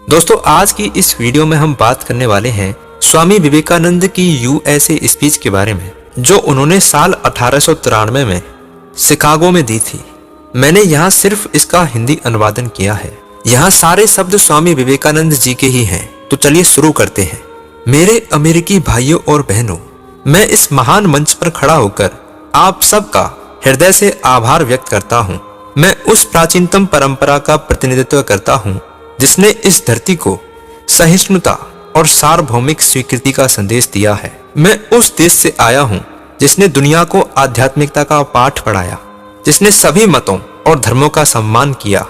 दोस्तों, आज की इस वीडियो में हम बात करने वाले हैं स्वामी विवेकानंद की यूएसए स्पीच के बारे में, जो उन्होंने साल 1893 में शिकागो में दी थी। मैंने यहाँ सिर्फ इसका हिंदी अनुवादन किया है। यहाँ सारे शब्द स्वामी विवेकानंद जी के ही हैं। तो चलिए शुरू करते हैं। मेरे अमेरिकी भाइयों और बहनों, मैं इस महान मंच पर खड़ा होकर आप सबका हृदय से आभार व्यक्त करता हूँ। मैं उस प्राचीनतम परंपरा का प्रतिनिधित्व करता हूँ जिसने इस धरती को सहिष्णुता और सार्वभौमिक स्वीकृति का संदेश दिया है। मैं उस देश से आया हूँ जिसने दुनिया को आध्यात्मिकता का पाठ पढ़ाया, जिसने सभी मतों और धर्मों का सम्मान किया,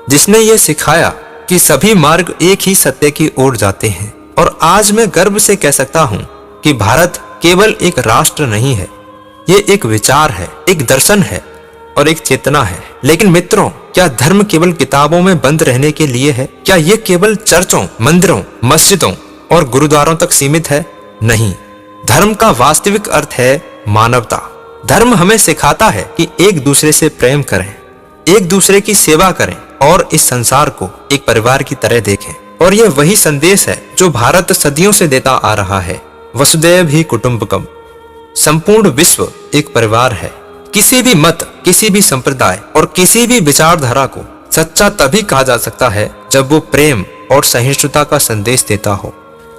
जिसने ये सिखाया कि सभी मार्ग एक ही सत्य की ओर जाते हैं। और आज मैं गर्व से कह सकता हूँ कि भारत केवल एक राष्ट्र नहीं है, ये एक विचार है, एक दर्शन है और एक चेतना है। लेकिन मित्रों, क्या धर्म केवल किताबों में बंद रहने के लिए है? क्या ये केवल चर्चों, मंदिरों, मस्जिदों और गुरुद्वारों तक सीमित है? नहीं, धर्म का वास्तविक अर्थ है मानवता। धर्म हमें सिखाता है कि एक दूसरे से प्रेम करें, एक दूसरे की सेवा करें और इस संसार को एक परिवार की तरह देखें। और यह वही संदेश है जो भारत सदियों से देता आ रहा है। वसुदैव ही कुटुंबकम। संपूर्ण विश्व एक परिवार है। किसी भी मत, किसी भी संप्रदाय और किसी भी विचारधारा को सच्चा तभी कहा जा सकता है जब वो प्रेम और सहिष्णुता का संदेश देता हो।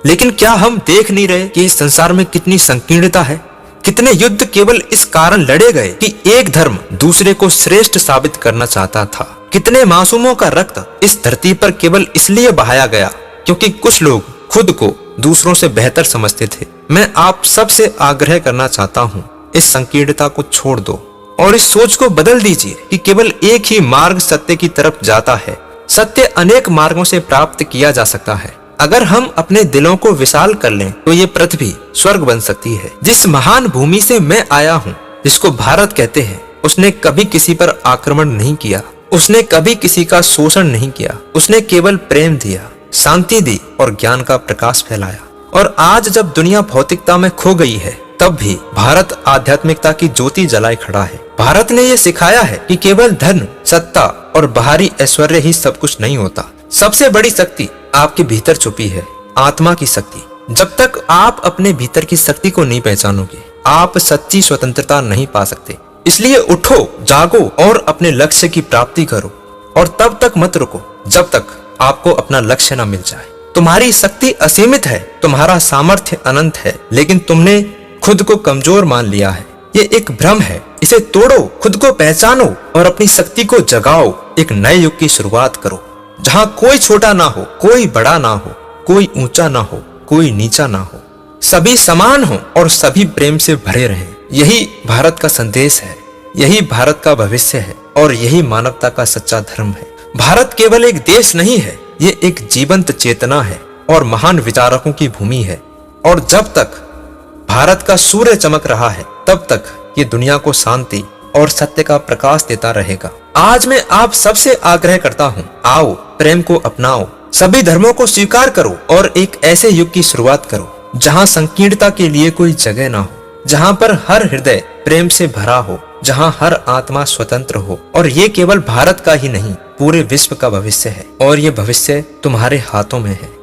लेकिन क्या हम देख नहीं रहे कि इस संसार में कितनी संकीर्णता है? कितने युद्ध केवल इस कारण लड़े गए कि एक धर्म दूसरे को श्रेष्ठ साबित करना चाहता था। कितने मासूमों का रक्त इस धरती पर केवल इसलिए बहाया गया क्योंकि कुछ लोग खुद को दूसरों से बेहतर समझते थे। मैं आप सबसे आग्रह करना चाहता हूँ, इस संकीर्णता को छोड़ दो और इस सोच को बदल दीजिए कि केवल एक ही मार्ग सत्य की तरफ जाता है। सत्य अनेक मार्गों से प्राप्त किया जा सकता है। अगर हम अपने दिलों को विशाल कर लें तो ये पृथ्वी स्वर्ग बन सकती है। जिस महान भूमि से मैं आया हूँ, जिसको भारत कहते हैं, उसने कभी किसी पर आक्रमण नहीं किया, उसने कभी किसी का शोषण नहीं किया। उसने केवल प्रेम दिया, शांति दी और ज्ञान का प्रकाश फैलाया। और आज जब दुनिया भौतिकता में खो गई है, तब भी भारत आध्यात्मिकता की ज्योति जलाए खड़ा है। भारत ने यह सिखाया है कि केवल धन, सत्ता और बाहरी ऐश्वर्य ही सब कुछ नहीं होता। सबसे बड़ी शक्ति आपके भीतर छुपी है, आत्मा की शक्ति। जब तक आप अपने भीतर की शक्ति को नहीं पहचानोगे, आप सच्ची स्वतंत्रता नहीं पा सकते। इसलिए उठो, जागो और अपने लक्ष्य की प्राप्ति करो। और तब तक मत रुको जब तक आपको अपना लक्ष्य न मिल जाए। तुम्हारी शक्ति असीमित है, तुम्हारा सामर्थ्य अनंत है, लेकिन तुमने खुद को कमजोर मान लिया है। ये एक भ्रम है, इसे तोड़ो, खुद को पहचानो और अपनी शक्ति को जगाओ। एक नए युग की शुरुआत करो, जहाँ कोई छोटा ना हो, कोई बड़ा ना हो, कोई ऊंचा ना हो, कोई नीचा ना हो, सभी समान हो और सभी प्रेम से भरे रहें। यही भारत का संदेश है, यही भारत का भविष्य है और यही मानवता का सच्चा धर्म है। भारत केवल एक देश नहीं है, ये एक जीवंत चेतना है और महान विचारकों की भूमि है। और जब तक भारत का सूर्य चमक रहा है, तब तक ये दुनिया को शांति और सत्य का प्रकाश देता रहेगा। आज मैं आप सबसे आग्रह करता हूँ, आओ, प्रेम को अपनाओ, सभी धर्मों को स्वीकार करो और एक ऐसे युग की शुरुआत करो जहाँ संकीर्णता के लिए कोई जगह ना हो, जहाँ पर हर हृदय प्रेम से भरा हो, जहाँ हर आत्मा स्वतंत्र हो। और ये केवल भारत का ही नहीं, पूरे विश्व का भविष्य है और ये भविष्य तुम्हारे हाथों में है।